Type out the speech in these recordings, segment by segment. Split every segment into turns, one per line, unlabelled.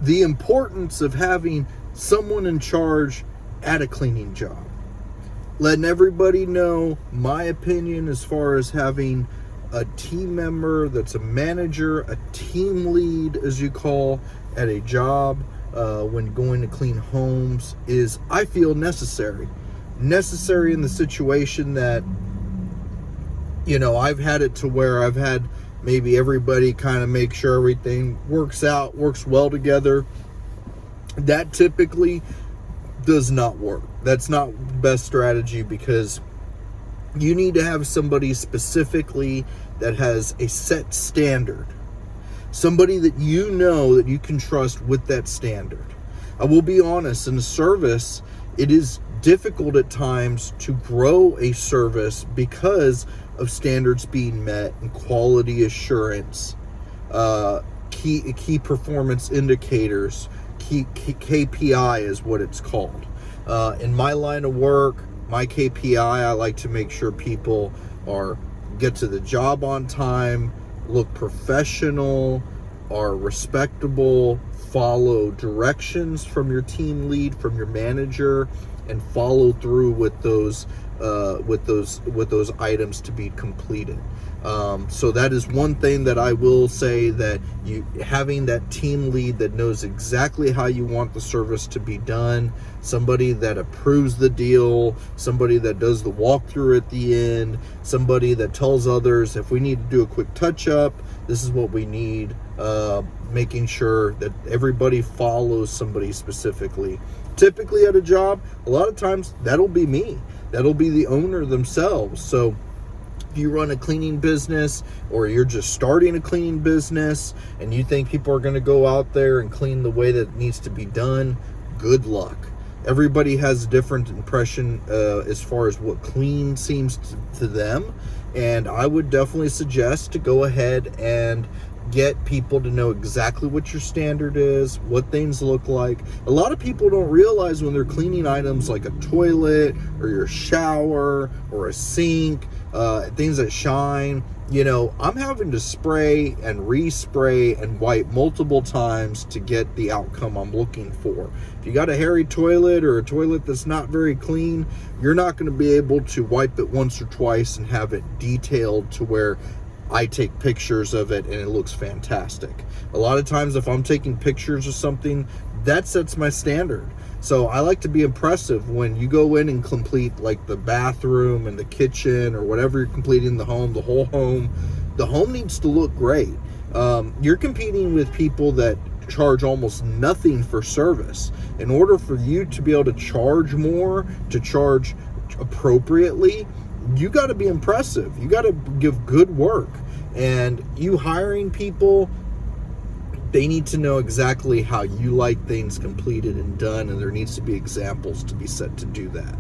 the importance of having someone in charge at a cleaning job. Letting everybody know my opinion as far as having a team member that's a manager, a team lead, as you call, at a job when going to clean homes is, I feel, necessary. Necessary in the situation that, I've had it to where I've had maybe everybody kind of make sure everything works well together. That typically does not work. That's not the best strategy, because you need to have somebody specifically that has a set standard. Somebody that that you can trust with that standard. I will be honest, in the service, it is difficult at times to grow a service because of standards being met and quality assurance, key performance indicators, KPI is what it's called. In my line of work, my KPI, I like to make sure people get to the job on time, look professional, are respectable, follow directions from your team lead, from your manager, and follow through with those items to be completed. So that is one thing that I will say, that having that team lead that knows exactly how you want the service to be done, somebody that approves the deal, somebody that does the walkthrough at the end, somebody that tells others if we need to do a quick touch up, this is what we need, making sure that everybody follows somebody specifically. Typically at a job, a lot of times that'll be me. That'll be the owner themselves. So if you run a cleaning business, or you're just starting a cleaning business and you think people are going to go out there and clean the way that it needs to be done, good luck. Everybody has a different impression as far as what clean seems to them. And I would definitely suggest to go ahead and get people to know exactly what your standard is, what things look like. A lot of people don't realize when they're cleaning items like a toilet or your shower or a sink, things that shine, I'm having to spray and respray and wipe multiple times to get the outcome I'm looking for. If you got a hairy toilet or a toilet that's not very clean, you're not going to be able to wipe it once or twice and have it detailed to where I take pictures of it and it looks fantastic. A lot of times if I'm taking pictures of something, that sets my standard. So I like to be impressive when you go in and complete like the bathroom and the kitchen or whatever you're completing the home, the whole home. The home needs to look great. You're competing with people that charge almost nothing for service. In order for you to be able to charge more, to charge appropriately, you got to be impressive. You got to give good work. And you hiring people, they need to know exactly how you like things completed and done, and there needs to be examples to be set to do that.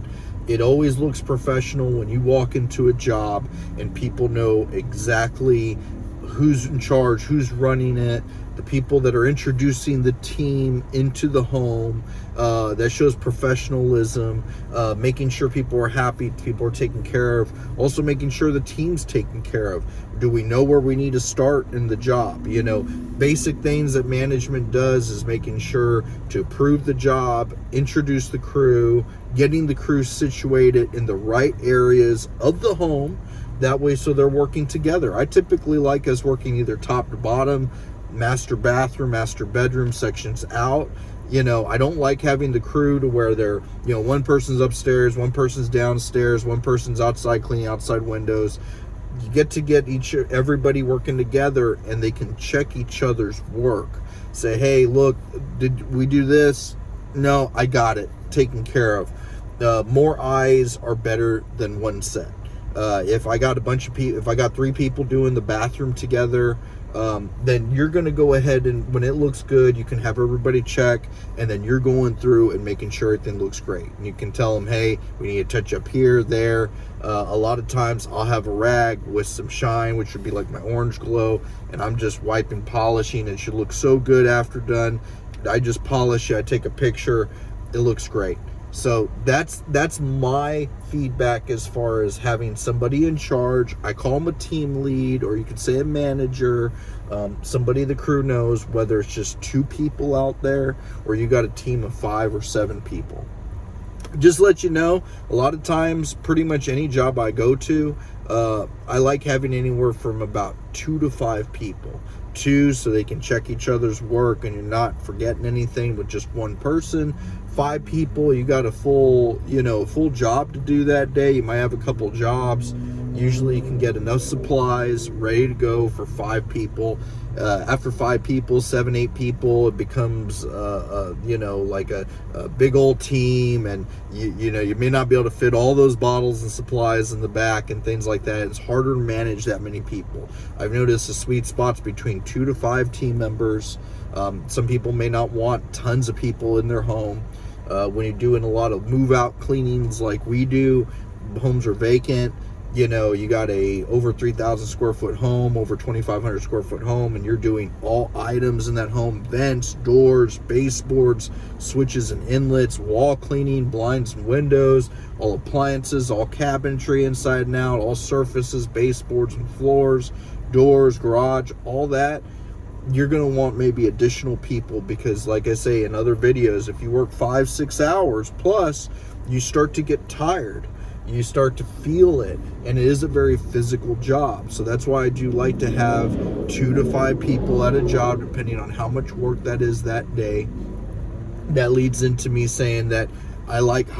It always looks professional when you walk into a job and people know exactly who's in charge, who's running it, the people that are introducing the team into the home. That shows professionalism, making sure people are happy, people are taken care of, also making sure the team's taken care of. Do we know where we need to start in the job? Basic things that management does is making sure to approve the job, introduce the crew, getting the crew situated in the right areas of the home. That way, so they're working together. I typically like us working either top to bottom, master bathroom, master bedroom sections out. I don't like having the crew to where they're, one person's upstairs, one person's downstairs, one person's outside cleaning outside windows. You get everybody working together, and they can check each other's work. Say, hey, look, did we do this? No, I got it taken care of. More eyes are better than one set. If I got if I got 3 people doing the bathroom together, then you're going to go ahead and when it looks good, you can have everybody check, and then you're going through and making sure everything looks great. And you can tell them, hey, we need to touch up here, there. A lot of times I'll have a rag with some shine, which would be like my orange glow, and I'm just wiping, polishing. It should look so good after done. I just polish it, I take a picture, it looks great. So that's my feedback as far as having somebody in charge. I call them a team lead, or you could say a manager, somebody the crew knows, whether it's just 2 people out there or you got a team of 5 or 7 people. Just to let you know, a lot of times, pretty much any job I go to, I like having anywhere from about 2 to 5 people. 2, so they can check each other's work and you're not forgetting anything with just one person. 5 people, you got a full job to do that day. You might have a couple jobs. Usually you can get enough supplies ready to go for 5 people. After 5 people, 7, 8 people, it becomes like a big old team, and you may not be able to fit all those bottles and supplies in the back and things like that. It's harder to manage that many people. I've noticed the sweet spots between 2 to 5 team members. Some people may not want tons of people in their home. When you're doing a lot of move out cleanings like we do, homes are vacant. You got a over 3,000 square foot home, over 2,500 square foot home, and you're doing all items in that home: vents, doors, baseboards, switches and inlets, wall cleaning, blinds and windows, all appliances, all cabinetry inside and out, all surfaces, baseboards and floors, doors, garage, all that. You're going to want maybe additional people, because like I say in other videos, if you work 5-6 hours plus, you start to get tired. You start to feel it, and it is a very physical job. So that's why I do like to have 2 to 5 people at a job, depending on how much work that is that day. That leads into me saying that I like